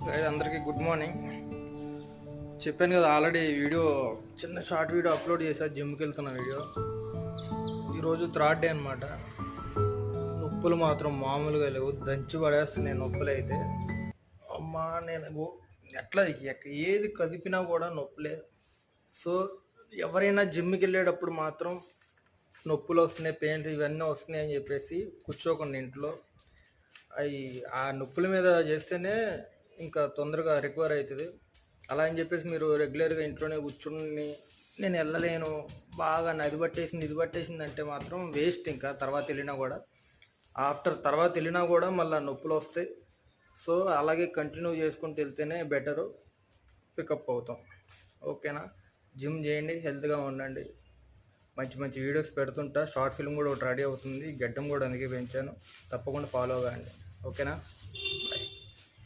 Guys అందరికీ good morning. చెప్పాను కదా ఆల్రెడీ వీడియో చిన్న షార్ట్ వీడియో అప్లోడ్ చేశా, జిమ్కి వెళ్తున్న వీడియో. ఈరోజు థర్డ్ డే అనమాట. నొప్పులు మాత్రం మామూలుగా లేవు, దంచి పడేస్తున్నాయి నొప్పులు అయితే. అమ్మా నేను ఎట్లా ఏది కదిపినా కూడా నొప్పులే. సో ఎవరైనా జిమ్కి వెళ్ళేటప్పుడు మాత్రం నొప్పులు వస్తున్నాయి, పెయిన్స్ ఇవన్నీ వస్తున్నాయి అని చెప్పేసి కూర్చోకుండా ఇంట్లో అవి ఆ నొప్పుల మీద చేస్తేనే ఇంకా తొందరగా రికవర్ అవుతుంది. అలా అని చెప్పేసి మీరు రెగ్యులర్గా ఇంట్లోనే కూర్చుని నేను వెళ్ళలేను, బాగా అది పట్టేసింది ఇది పట్టేసింది అంటే మాత్రం వేస్ట్. ఇంకా తర్వాత వెళ్ళినా కూడా తర్వాత వెళ్ళినా కూడా మళ్ళీ నొప్పులు వస్తాయి. సో అలాగే కంటిన్యూ చేసుకుంటూ వెళ్తేనే బెటరు, పికప్ అవుతాం. ఓకేనా? జిమ్ చేయండి, హెల్త్గా ఉండండి. మంచి మంచి వీడియోస్ పెడుతుంటా. షార్ట్ ఫిల్మ్ కూడా ఒకటి రెడీ అవుతుంది, గడ్డం కూడా అందుకే పెంచాను. తప్పకుండా ఫాలో అవ్వండి. ఓకేనా?